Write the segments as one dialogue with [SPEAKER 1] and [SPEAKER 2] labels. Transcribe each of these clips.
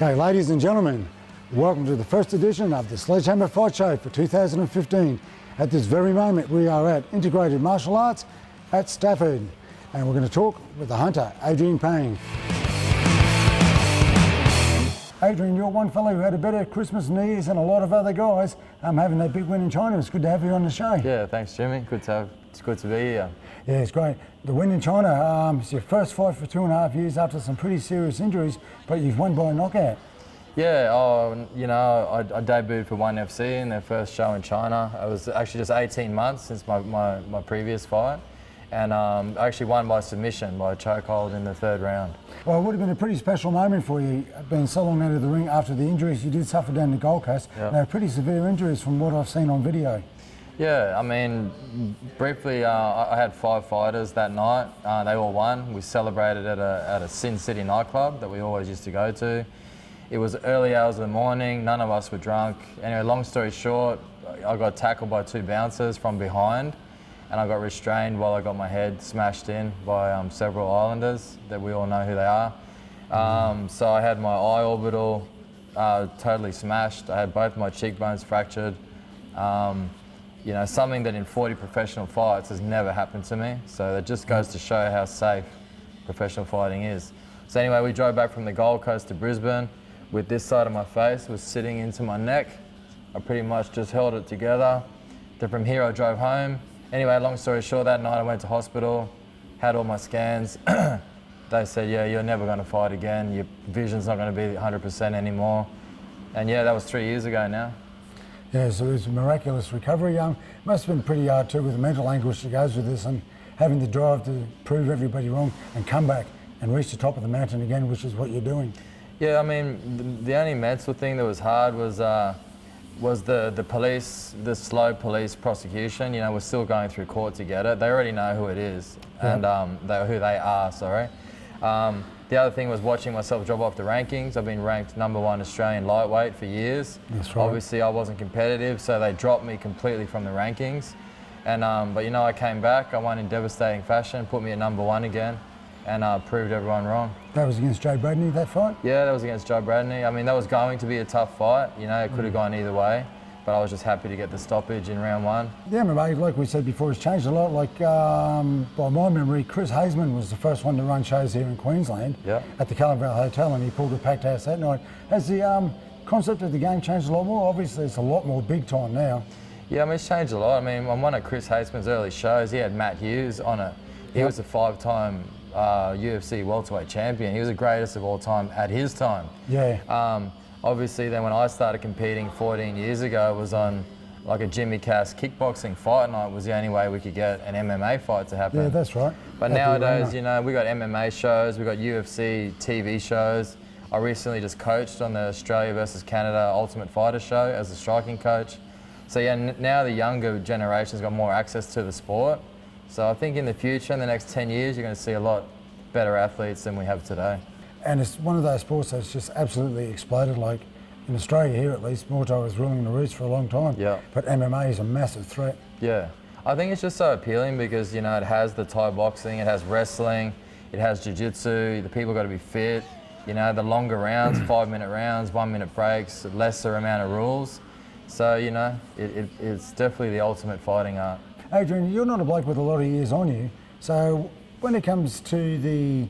[SPEAKER 1] Okay, ladies and gentlemen, welcome to the first edition of the Sledgehammer Fight Show for 2015. At this very moment, we are at Integrated Martial Arts at Stafford, and we're going to talk with the hunter, Adrian Pang. Adrian, you're one fellow who had a better Christmas and New Year's than a lot of other guys. Having that big win in China. It's good to have you on the show.
[SPEAKER 2] Yeah, thanks, Jimmy. It's good to be here.
[SPEAKER 1] Yeah, it's great. The win in China, it's your first fight for 2.5 years after some pretty serious injuries, but you've won by a knockout.
[SPEAKER 2] Yeah, I debuted for ONE FC in their first show in China. It was actually just 18 months since my previous fight, and I actually won by submission, by a chokehold in the third round.
[SPEAKER 1] Well, it would have been a pretty special moment for you, being so long out of the ring after the injuries you did suffer down the Gold Coast.
[SPEAKER 2] Yep.
[SPEAKER 1] They're pretty severe injuries from what I've seen on video.
[SPEAKER 2] Yeah, I mean, briefly, I had 5 fighters that night. They all won. We celebrated at a Sin City nightclub that we always used to go to. It was early hours of the morning. None of us were drunk. Anyway, long story short, I got tackled by 2 bouncers from behind, and I got restrained while I got my head smashed in by several islanders that we all know who they are. So I had my eye orbital totally smashed. I had both my cheekbones fractured. You know, something that in 40 professional fights has never happened to me. So that just goes to show how safe professional fighting is. So anyway, we drove back from the Gold Coast to Brisbane with this side of my face was sitting into my neck. I pretty much just held it together. Then from here I drove home. Anyway, long story short, that night I went to hospital, had all my scans. They said, yeah, you're never going to fight again. Your vision's not going to be 100% anymore. And yeah, that was 3 years ago now.
[SPEAKER 1] Yeah, so it was a miraculous recovery. Must have been pretty hard too with the mental anguish that goes with this and having the drive to prove everybody wrong and come back and reach the top of the mountain again, which is what you're doing.
[SPEAKER 2] Yeah, I mean, the only mental thing that was hard was the police, the slow police prosecution. You know, we're still going through court to get it. They already know who it is, yeah. And who they are, sorry. The other thing was watching myself drop off the rankings. I've been ranked #1 Australian lightweight for years.
[SPEAKER 1] That's right.
[SPEAKER 2] Obviously, I wasn't competitive, so they dropped me completely from the rankings. And but you know, I came back. I won in devastating fashion, put me at #1 again, and proved everyone wrong.
[SPEAKER 1] That was against Joe Bradney, that fight?
[SPEAKER 2] Yeah, that was against Joe Bradney. I mean, that was going to be a tough fight. You know, it could have gone either way. But I was just happy to get the stoppage in round 1.
[SPEAKER 1] Yeah, MMA, like we said before, has changed a lot. Like, by my memory, Chris Hazeman was the first one to run shows here in Queensland,
[SPEAKER 2] yeah,
[SPEAKER 1] at the Callum Hotel, and he pulled a packed house that night. Has the concept of the game changed a lot more? Obviously, it's a lot more big time now.
[SPEAKER 2] Yeah, I mean, it's changed a lot. I mean, on one of Chris Hazeman's early shows, he had Matt Hughes on it. He was a 5-time UFC welterweight champion. He was the greatest of all time at his time.
[SPEAKER 1] Yeah.
[SPEAKER 2] Obviously, then when I started competing 14 years ago, it was on like a Jimmy Cass kickboxing fight night. Was the only way we could get an MMA fight to happen.
[SPEAKER 1] Yeah, that's right.
[SPEAKER 2] But nowadays, you know, we got MMA shows, we got UFC TV shows. I recently just coached on the Australia versus Canada Ultimate Fighter show as a striking coach. So yeah, now the younger generation's got more access to the sport. So I think in the future, in the next 10 years, you're going to see a lot better athletes than we have today.
[SPEAKER 1] And it's one of those sports that's just absolutely exploded. Like in Australia here at least, Muay Thai was ruling the roost for a long time.
[SPEAKER 2] Yeah.
[SPEAKER 1] But MMA is a massive threat.
[SPEAKER 2] Yeah. I think it's just so appealing because, you know, it has the Thai boxing, it has wrestling, it has jiu-jitsu, the people got to be fit, you know, the longer rounds, 5-minute rounds, 1-minute breaks, lesser amount of rules. So, you know, it's definitely the ultimate fighting art.
[SPEAKER 1] Adrian, you're not a bloke with a lot of years on you. So when it comes to the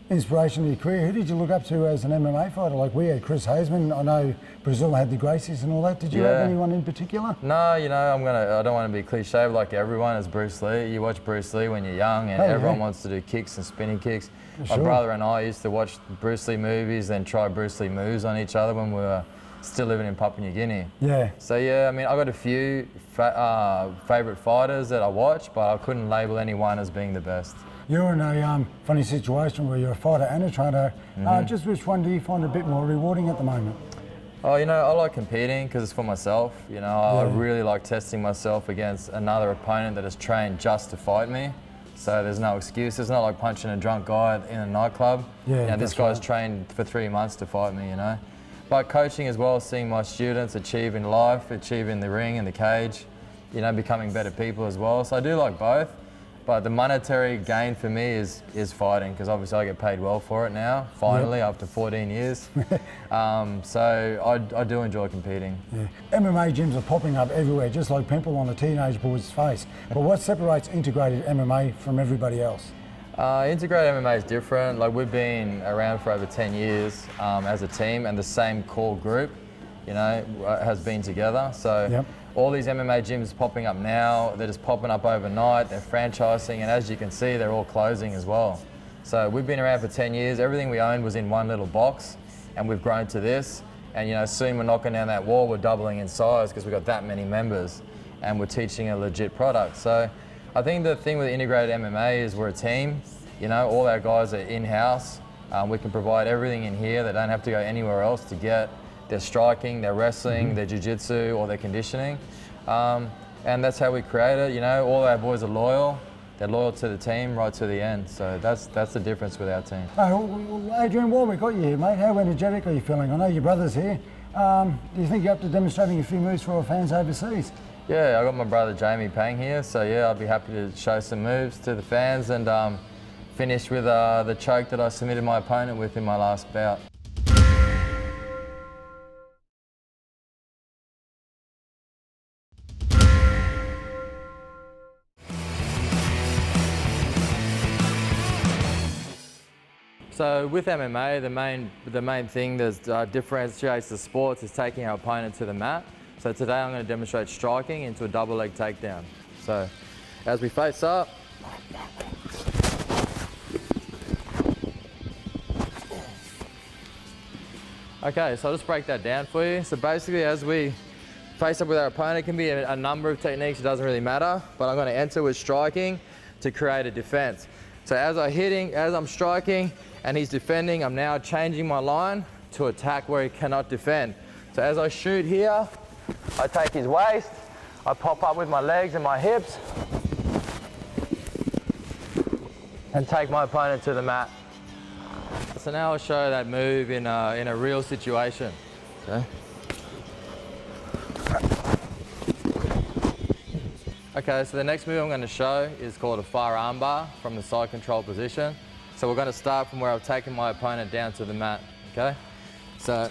[SPEAKER 1] inspiration of your career, who did you look up to as an MMA fighter? Like we had Chris Hazeman. I know Brazil had the Gracies and all that. Did you have anyone in particular?
[SPEAKER 2] No, you know, I don't want to be cliche, but like everyone is Bruce Lee. You watch Bruce Lee when you're young and everyone wants to do kicks and spinning kicks.
[SPEAKER 1] Sure.
[SPEAKER 2] My brother and I used to watch Bruce Lee movies and try Bruce Lee moves on each other when we were still living in Papua New Guinea. Yeah. So yeah, I mean, I got a few favourite fighters that I watch, but I couldn't label anyone as being the best.
[SPEAKER 1] You're in a funny situation where you're a fighter and a trainer. Just which one do you find a bit more rewarding at the moment?
[SPEAKER 2] Oh, you know, I like competing because it's for myself. You know, I really like testing myself against another opponent that has trained just to fight me. So there's no excuse. It's not like punching a drunk guy in a nightclub. Yeah, you know, this guy's trained for 3 months to fight me, you know. But coaching as well, seeing my students achieve in life, achieve in the ring, in the cage, you know, becoming better people as well. So I do like both. But the monetary gain for me is fighting, because obviously I get paid well for it now, finally, after 14 years. So I do enjoy competing.
[SPEAKER 1] Yeah. MMA gyms are popping up everywhere, just like pimple on a teenage boy's face. But what separates integrated MMA from everybody else?
[SPEAKER 2] Integrated MMA is different. Like, we've been around for over 10 years as a team, and the same core group, you know, has been together. So all these MMA gyms popping up now, they're just popping up overnight, they're franchising, and as you can see, they're all closing as well. So we've been around for 10 years, everything we owned was in one little box, and we've grown to this. And, you know, soon we're knocking down that wall, we're doubling in size because we've got that many members, and we're teaching a legit product. So I think the thing with integrated MMA is we're a team. You know, all our guys are in-house. We can provide everything in here. They don't have to go anywhere else to get their striking, their wrestling, their jiu-jitsu, or their conditioning. And that's how we create it. You know, all our boys are loyal. They're loyal to the team right to the end. So that's the difference with our team.
[SPEAKER 1] Well, Adrian, while we got you here, mate, how energetic are you feeling? I know your brother's here. Do you think you're up to demonstrating a few moves for our fans overseas?
[SPEAKER 2] Yeah, I got my brother Adrian Pang here. So yeah, I'll be happy to show some moves to the fans and finish with the choke that I submitted my opponent with in my last bout. So with MMA, the main thing that differentiates the sports is taking our opponent to the mat. So today I'm going to demonstrate striking into a double leg takedown. So as we face up, okay, so I'll just break that down for you. So basically, as we face up with our opponent, it can be a number of techniques, it doesn't really matter, but I'm going to enter with striking to create a defense. So as I'm striking and he's defending, I'm now changing my line to attack where he cannot defend. So as I shoot here, I take his waist, I pop up with my legs and my hips, and take my opponent to the mat. So now I'll show that move in a real situation. Okay. Okay, so the next move I'm going to show is called a far armbar from the side control position. So we're going to start from where I've taken my opponent down to the mat. Okay, so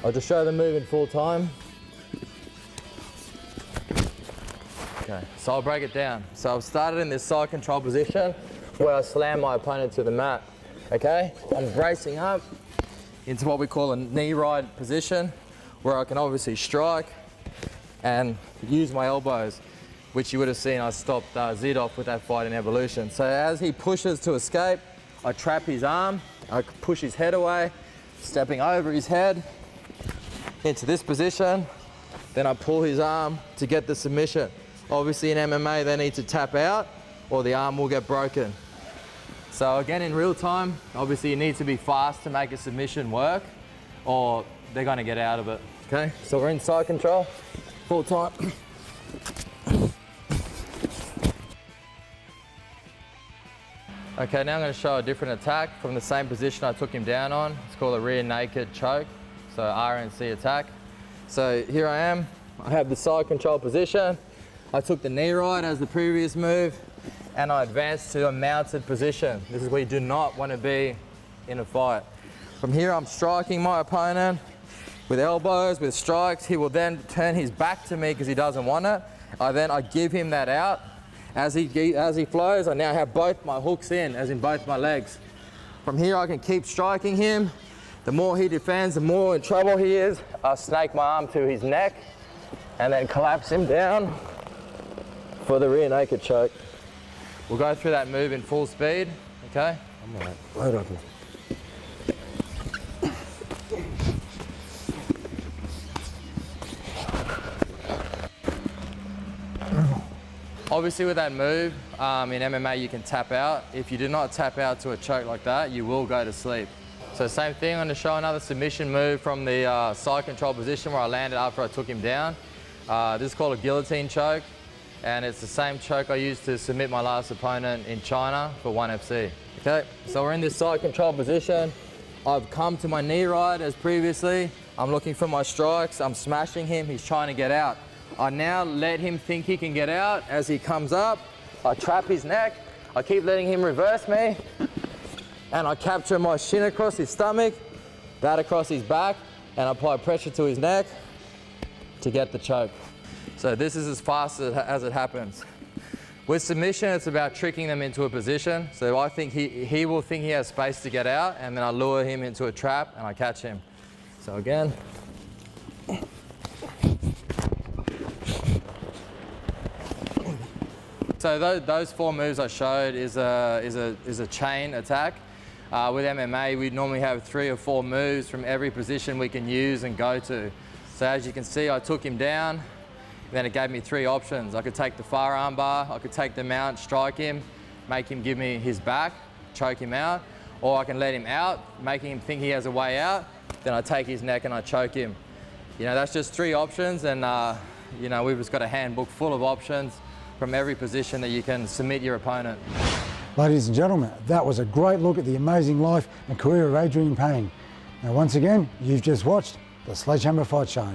[SPEAKER 2] I'll just show the move in full time. Okay, so I'll break it down. So I've started in this side control position where I slam my opponent to the mat. Okay, I'm bracing up into what we call a knee ride position, where I can obviously strike and use my elbows, which you would have seen I stopped Zid off with that fight in Evolution. So as he pushes to escape, I trap his arm, I push his head away, stepping over his head into this position, then I pull his arm to get the submission. Obviously in MMA they need to tap out or the arm will get broken. So again, in real time, obviously you need to be fast to make a submission work or they're gonna get out of it. Okay, so we're in side control, full time. Okay, now I'm going to show a different attack from the same position I took him down on. It's called a rear naked choke, so RNC attack. So here I am, I have the side control position. I took the knee right as the previous move and I advanced to a mounted position. This is where you do not want to be in a fight. From here I'm striking my opponent with elbows, with strikes. He will then turn his back to me because he doesn't want it. I give him that out. As he flows, I now have both my hooks in, as in both my legs. From here, I can keep striking him. The more he defends, the more in trouble he is. I'll snake my arm to his neck and then collapse him down for the rear naked choke. We'll go through that move in full speed, okay? I'm gonna load up here. Obviously with that move, in MMA you can tap out. If you do not tap out to a choke like that, you will go to sleep. So same thing, I'm going to show another submission move from the side control position where I landed after I took him down. This is called a guillotine choke, and it's the same choke I used to submit my last opponent in China for 1FC. Okay, so we're in this side control position. I've come to my knee right as previously. I'm looking for my strikes, I'm smashing him, he's trying to get out. I now let him think he can get out. As he comes up, I trap his neck. I keep letting him reverse me. And I capture my shin across his stomach, that across his back, and apply pressure to his neck to get the choke. So this is as fast as it happens. With submission, it's about tricking them into a position. So I think he will think he has space to get out, and then I lure him into a trap and I catch him. So again. So those 4 moves I showed is a chain attack. With MMA, we normally have 3 or 4 moves from every position we can use and go to. So as you can see, I took him down, then it gave me 3 options. I could take the far arm bar, I could take the mount, strike him, make him give me his back, choke him out, or I can let him out, making him think he has a way out, then I take his neck and I choke him. You know, that's just 3 options, and you know, we've just got a handbook full of options from every position that you can submit your opponent.
[SPEAKER 1] Ladies and gentlemen, that was a great look at the amazing life and career of Adrian Pang. Now once again, you've just watched the Sledgehammer Fight Show.